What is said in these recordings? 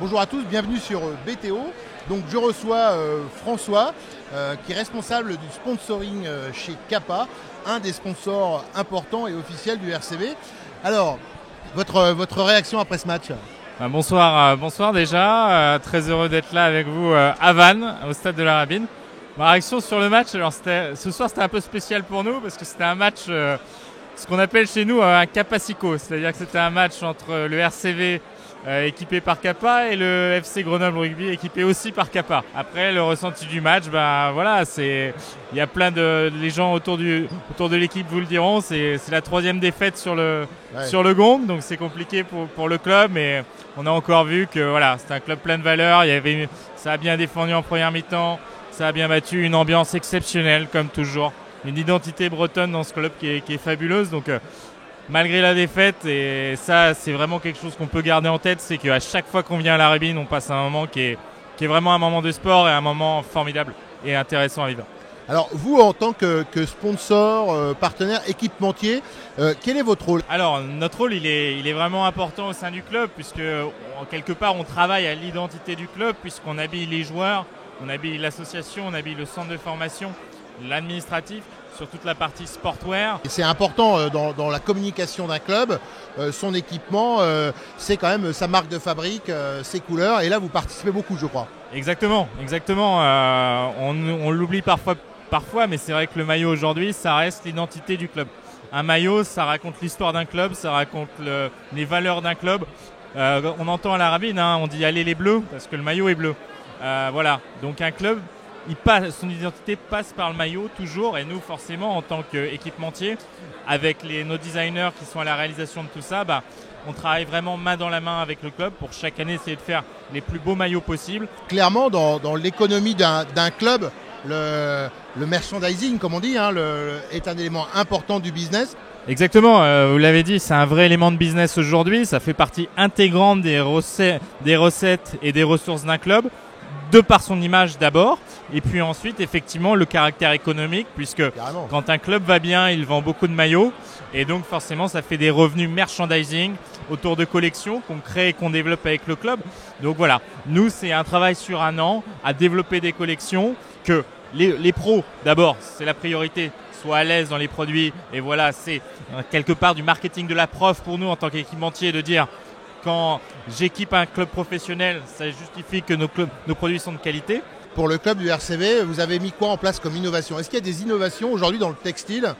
Bonjour à tous, bienvenue sur BTO. Donc je reçois François qui est responsable du sponsoring chez Kappa, un des sponsors importants et officiels du RCV. Alors, votre réaction après ce match? Bonsoir déjà, très heureux d'être là avec vous à Vannes, au stade de la Rabine. Ma réaction sur le match, alors ce soir c'était un peu spécial pour nous parce que c'était un match, ce qu'on appelle chez nous un Kappa-Sico, c'est-à-dire que c'était un match entre le RCV équipé par Kappa et le FC Grenoble Rugby équipé aussi par Kappa. Après le ressenti du match, voilà, il y a plein les gens autour de l'équipe vous le diront, c'est la troisième défaite sur le gong, donc c'est compliqué pour le club, mais on a encore vu que voilà, c'est un club plein de valeurs. Ça a bien défendu en première mi-temps, ça a bien battu, une ambiance exceptionnelle comme toujours, une identité bretonne dans ce club qui est fabuleuse. Donc malgré la défaite, et ça c'est vraiment quelque chose qu'on peut garder en tête, c'est qu'à chaque fois qu'on vient à la Rabine, on passe un moment qui est vraiment un moment de sport et un moment formidable et intéressant à vivre. Alors vous, en tant que sponsor, partenaire, équipementier, quel est votre rôle? Alors notre rôle il est vraiment important au sein du club, puisque quelque part on travaille à l'identité du club, puisqu'on habille les joueurs, on habille l'association, on habille le centre de formation, l'administratif, sur toute la partie sportwear. C'est important dans la communication d'un club, son équipement, c'est quand même sa marque de fabrique, ses couleurs, et là vous participez beaucoup, je crois. Exactement. On l'oublie parfois, mais c'est vrai que le maillot aujourd'hui, ça reste l'identité du club. Un maillot, ça raconte l'histoire d'un club, ça raconte les valeurs d'un club. On entend à la Rabine, on dit allez les bleus, parce que le maillot est bleu. Voilà, donc un club, son identité passe par le maillot toujours, et nous forcément en tant qu'équipementier, avec nos designers qui sont à la réalisation de tout ça, on travaille vraiment main dans la main avec le club pour chaque année essayer de faire les plus beaux maillots possibles. Clairement, dans l'économie d'un club, le merchandising, comme on dit, est un élément important du business. Exactement, vous l'avez dit, c'est un vrai élément de business aujourd'hui, ça fait partie intégrante des recettes et des ressources d'un club, de par son image d'abord, et puis ensuite effectivement le caractère économique, puisque Carrément. Quand un club va bien, il vend beaucoup de maillots, et donc forcément ça fait des revenus merchandising autour de collections qu'on crée et qu'on développe avec le club. Donc voilà, nous c'est un travail sur un an à développer des collections, que les pros d'abord, c'est la priorité, soient à l'aise dans les produits, et voilà, c'est quelque part du marketing de la prof pour nous en tant qu'équipementier, de dire quand j'équipe un club professionnel, ça justifie que nos produits sont de qualité. Pour le club du RCV, vous avez mis quoi en place comme innovation? Est-ce qu'il y a des innovations aujourd'hui dans le textile?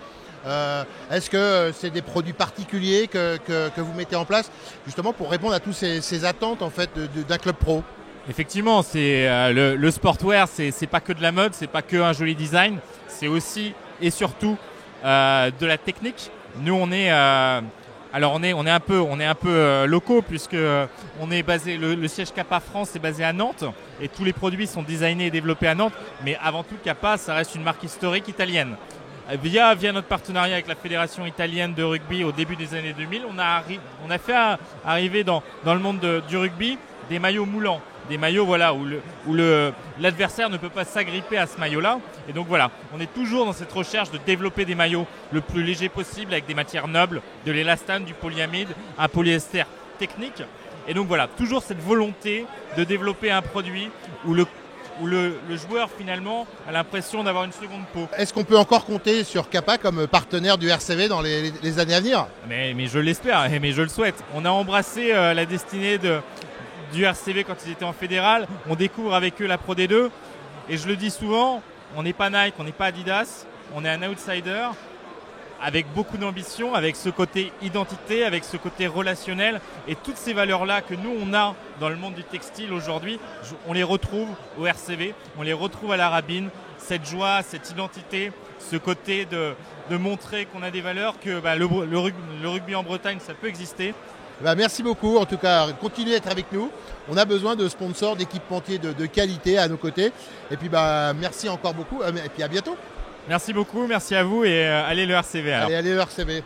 Est-ce que c'est des produits particuliers que vous mettez en place justement pour répondre à toutes ces attentes en fait d'un club pro? Effectivement, c'est le sportwear, c'est pas que de la mode, c'est pas que un joli design, c'est aussi et surtout de la technique. Nous on est un peu locaux, puisque on est basé, le siège Kappa France est basé à Nantes et tous les produits sont designés et développés à Nantes. Mais avant tout, Kappa, ça reste une marque historique italienne. Via notre partenariat avec la Fédération italienne de rugby au début des années 2000, on a fait arriver dans le monde du rugby des maillots moulants. Des maillots voilà, où l'adversaire ne peut pas s'agripper à ce maillot-là. Et donc voilà, on est toujours dans cette recherche de développer des maillots le plus léger possible avec des matières nobles, de l'élastane, du polyamide, un polyester technique. Et donc voilà, toujours cette volonté de développer un produit où le joueur finalement a l'impression d'avoir une seconde peau. Est-ce qu'on peut encore compter sur Kappa comme partenaire du RCV dans les années à venir? Mais je l'espère, mais je le souhaite. On a embrassé la destinée du RCV quand ils étaient en fédéral, on découvre avec eux la Pro D2, et je le dis souvent, on n'est pas Nike, on n'est pas Adidas, on est un outsider avec beaucoup d'ambition, avec ce côté identité, avec ce côté relationnel, et toutes ces valeurs-là que nous on a dans le monde du textile aujourd'hui, on les retrouve au RCV, on les retrouve à la Rabine, cette joie, cette identité, ce côté de montrer qu'on a des valeurs, que le rugby en Bretagne ça peut exister. Merci beaucoup, en tout cas continuez à être avec nous, on a besoin de sponsors, d'équipementiers de qualité à nos côtés, et puis merci encore beaucoup, et puis à bientôt. Merci beaucoup, merci à vous, et allez le RCV alors. Allez le RCV.